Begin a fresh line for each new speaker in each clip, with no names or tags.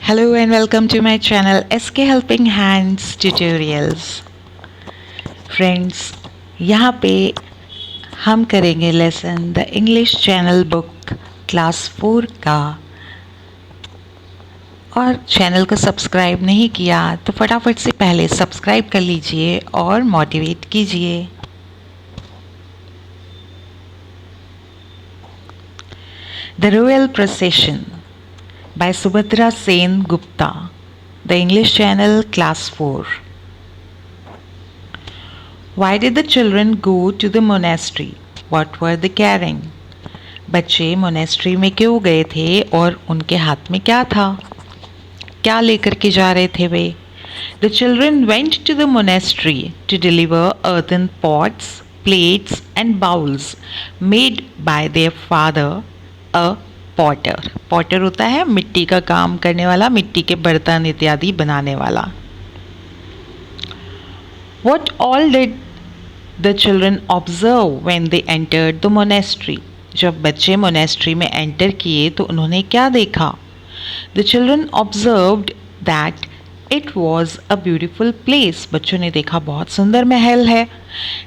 Hello and welcome to my channel SK Helping Hands Tutorials. Friends, यहाँ पे हम करेंगे lesson the English channel book class 4 का। और चैनल को सब्सक्राइब नहीं किया तो फटाफट से पहले सब्सक्राइब कर लीजिए और मोटिवेट कीजिए। The royal procession by Subhadra Sen Gupta, the English channel class 4. Why did the children go to the monastery? What were they carrying? बच्चे मोनेस्ट्री में क्यों गए थे और उनके हाथ में क्या था? क्या लेकर के जा रहे थे वे? The children went to the monastery to deliver earthen pots, plates and bowls made by their father, a Potter होता है मिट्टी का काम करने वाला, मिट्टी के बर्तन इत्यादि बनाने वाला। What all did the children observe when they entered the monastery? जब बच्चे मोनेस्ट्री में एंटर किए तो उन्होंने क्या देखा? The children observed that it was a beautiful place. बच्चों ने देखा बहुत सुंदर महल है।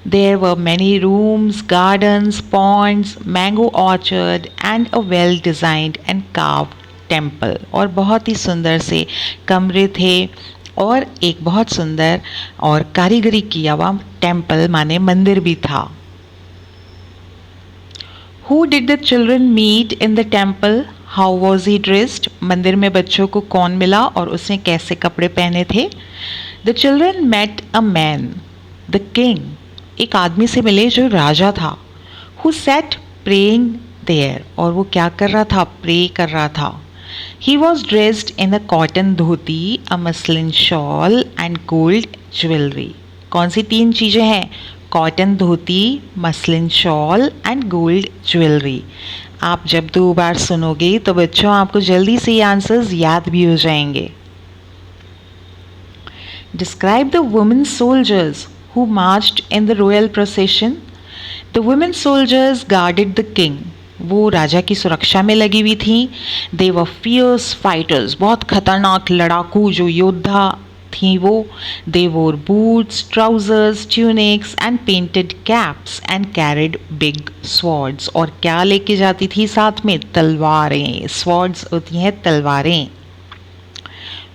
There were many rooms, gardens, ponds, mango orchard and a well designed and carved temple. और बहुत ही सुंदर से कमरे थे और एक बहुत सुंदर और कारीगरी किया हुआ टेम्पल माने मंदिर भी था। Who did the children meet in the temple? How was he dressed? मंदिर में बच्चों को कौन मिला और उसने कैसे कपड़े पहने थे? The children met a man, the king. एक आदमी से मिले जो राजा था। Who sat praying there? और वो क्या कर रहा था? प्रे कर रहा था। He was dressed in a cotton dhoti, a muslin shawl and gold jewelry. कौन सी तीन चीज़ें हैं? Cotton dhoti, muslin shawl and gold jewellery. आप जब 2 बार सुनोगे तो बच्चों आपको जल्दी से ये आंसर्स याद भी हो जाएंगे। Describe the women soldiers who marched in the royal procession. The women soldiers guarded the king. वो राजा की सुरक्षा में लगी हुई थी। दे वर फियर्स फाइटर्स, बहुत खतरनाक लड़ाकू जो योद्धा थी वो। दे वोर boots, trousers, tunics and painted caps and carried big swords. और क्या लेके जाती थी साथ में? तलवारें। स्वॉर्ड्स होती हैं तलवारें।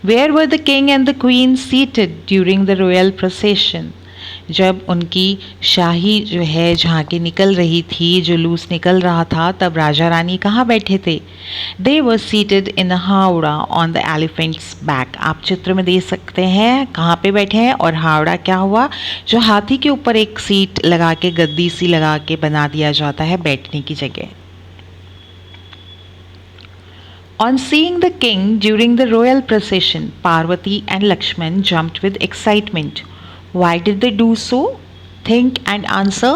Where were the king and the queen seated during the royal procession. जब उनकी शाही जो है झांकी निकल रही थी, जुलूस निकल रहा था, तब राजा रानी कहाँ बैठे थे? They were seated in howdah on the elephant's back. आप चित्र में देख सकते हैं कहाँ पे बैठे हैं। और हावड़ा क्या हुआ? जो हाथी के ऊपर एक सीट लगा के, गद्दी सी लगा के बना दिया जाता है बैठने की जगह। On seeing the king during the royal procession, Parvati and Lakshman jumped with excitement. Why did they do so? Think and answer.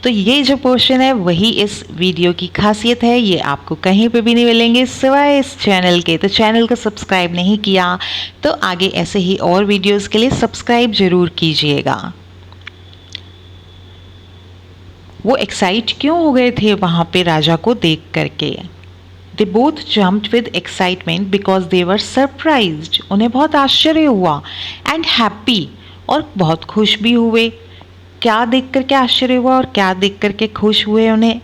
तो ये जो पोर्शन है वही इस वीडियो की खासियत है। ये आपको कहीं पे भी नहीं मिलेंगे सिवाय इस चैनल के। तो चैनल को सब्सक्राइब नहीं किया तो आगे ऐसे ही और वीडियोस के लिए सब्सक्राइब जरूर कीजिएगा। वो एक्साइट क्यों हो गए थे वहाँ पे राजा को देख करके? They both jumped with excitement because they were surprised. उन्हें बहुत आश्चर्य हुआ and happy, और बहुत खुश भी हुए। क्या देख कर के आश्चर्य हुआ और क्या देख कर के खुश हुए उन्हें?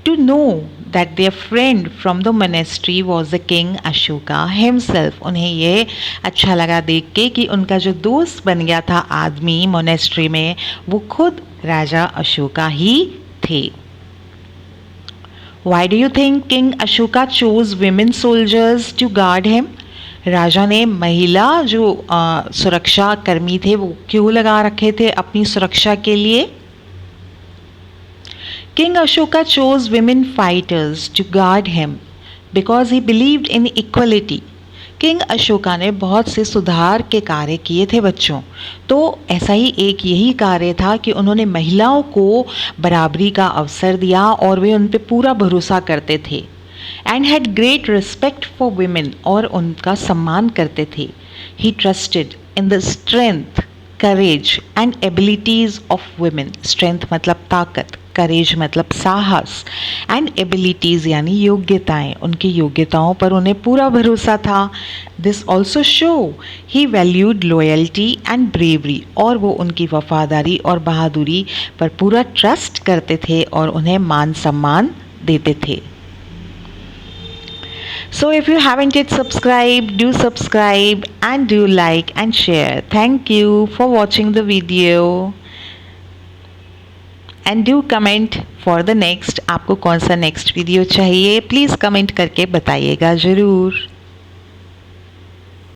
To know that their friend from the monastery was the king Ashoka himself. उन्हें ये अच्छा लगा देख के कि उनका जो दोस्त बन गया था आदमी मोनेस्ट्री में, वो खुद राजा अशोका ही थे। Why do you think King Ashoka chose women soldiers to guard him? राजा ने महिला जो सुरक्षा कर्मी थे वो क्यों लगा रखे थे अपनी सुरक्षा के लिए? King Ashoka chose women fighters to guard him because he believed in equality. King Ashoka ने बहुत से सुधार के कार्य किए थे बच्चों। तो ऐसा ही एक यही कार्य था कि उन्होंने महिलाओं को बराबरी का अवसर दिया और वे उन पे पूरा भरोसा करते थे। And had great respect for women, और उनका सम्मान करते थे। He trusted in the strength, courage and abilities of women. Strength मतलब ताकत, करेज मतलब साहस, एंड एबिलिटीज़ यानी योग्यताएं, उनकी योग्यताओं पर उन्हें पूरा भरोसा था। This also show he valued loyalty and bravery, और वो उनकी वफादारी और बहादुरी पर पूरा ट्रस्ट करते थे और उन्हें मान सम्मान देते थे। So if you haven't yet subscribed, do subscribe and do like and share. Thank you for watching the video. And do comment for the next, आपको कौन सा नेक्स्ट वीडियो चाहिए, प्लीज़ कमेंट करके बताइएगा ज़रूर।